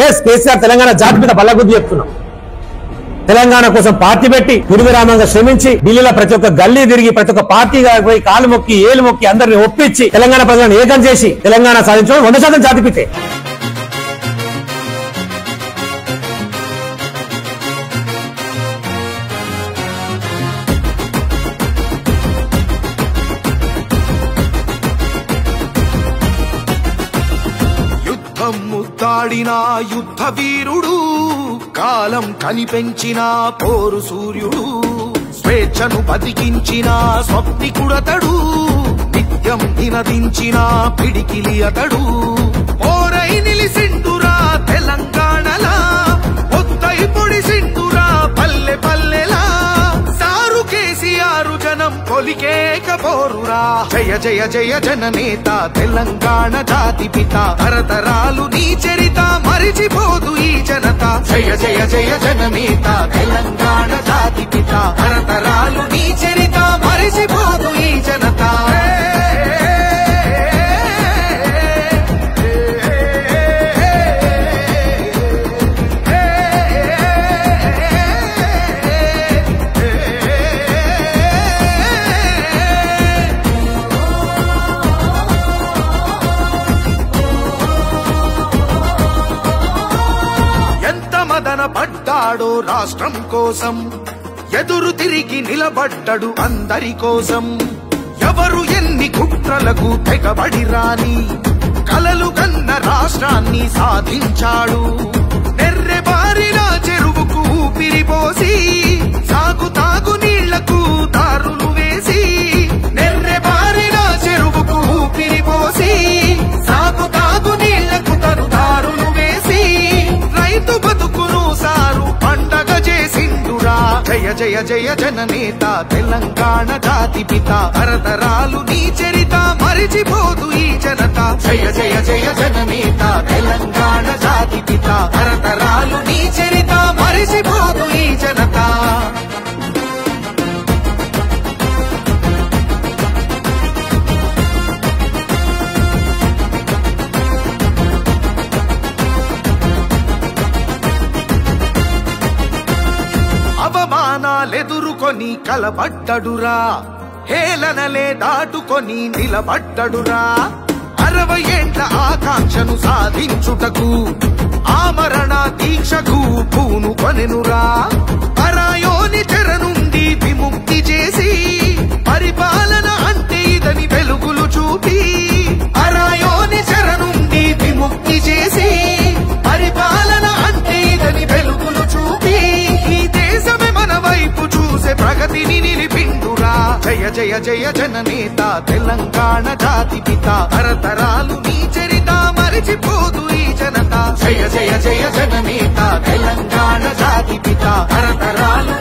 Yes KCR Telangana జాతి మీద బల్లగుద్ది చెప్తున్నాం. తెలంగాణ కోసం పార్టీ పెట్టి నిర్విరామంగా శ్రమించి ఢిల్లీలో ప్రతి ఒక్క గల్లీ తిరిగి ప్రతి ఒక్క పార్టీగా పోయి కాలు మొక్కి ఏలు మొక్కి అందరిని ఒప్పించి తెలంగాణ ప్రజలను ఏకం చేసి తెలంగాణ సాధించడం 100% జాతిపితే. ముద్దాడిన యుద్ధ వీరుడు, కాలం కనిపెంచిన పోరు సూర్యుడు, స్వేచ్ఛను బతికించిన స్వప్నికుడతడు, నిత్యం నినదించిన పిడికిలి అతడు. పోరై నిలిసిండురా తెలంగాణలా, పొద్దై పొడిసిండురా పల్లె పల్లెలా, సారు కేసీఆర్ జనం కొలికేక పోరురా. జయ జయ జయ జననేత తెలంగాణ జాతి పిత, తరతరాలు నీ చరిత మరిచిపోదు ఈ జనత. జయ జయ జయ జననేత తెలంగాణ జాతి పిత, తరతరాలు నీ చరిత మరిచిపోదు ఈ జనత. పడ్డాడో రాష్ట్రం కోసం, ఎదురు తిరిగి నిలబడ్డడు అందరి కోసం. ఎవరు ఎన్ని కుట్రలకు తెగబడి రాని, కలలు కన్న రాష్ట్రాన్ని సాధించాడు. నెర్రెబారిన చెరువుకు ఊపిరిపోసి, సాగు తాగు నీళ్లకు దారులు వేసి, నెర్రెబారిన చెరువుకు ఊపిరిపోసి, సాగు తాగు నీళ్లకు తను దారులు వేసి, రైతు బతుకును సారు పండగ చేసిండురా. జయ జయ జయ జననేత తెలంగాణ జాతి పిత, తరతరాలు నీ చరిత మరిచిపోదు ఈ జనత. జయ జయ జయ జననేత తెలంగాణ జాతి పిత, తరతరాలు నీ చరిత మరిచిపోదు ఈ జనత. అవమానాలెదురుకొని కలబడ్డడురా, హేళనలే దాటుకొని నిలబడ్డడురా. 60 ఏండ్ల ఆకాంక్షను సాధించుటకు, ఆమరణ దీక్షకు పూనుకొనెనురా. పరాయోని చెర నుండి విముక్తి చేసి, పరిపాలన అంటే ఇదని వెలుగులు చూపి, పరాయోని చెర నుండి విముక్తి చేసి, పరిపాలన అంటే ఇదని వెలుగులు చూపి, ఈ దేశమే మన వైపు చూసే ప్రగతిని నిలిపిండురా. జయ జయ జయ జననేత తెలంగాణ జాతి పిత, తరతరాలు నీ చరిత మరిచిపోదు ఈ జనత. జయ జయ జయ జననేత తెలంగాణ జాతి పిత, తరతరాలు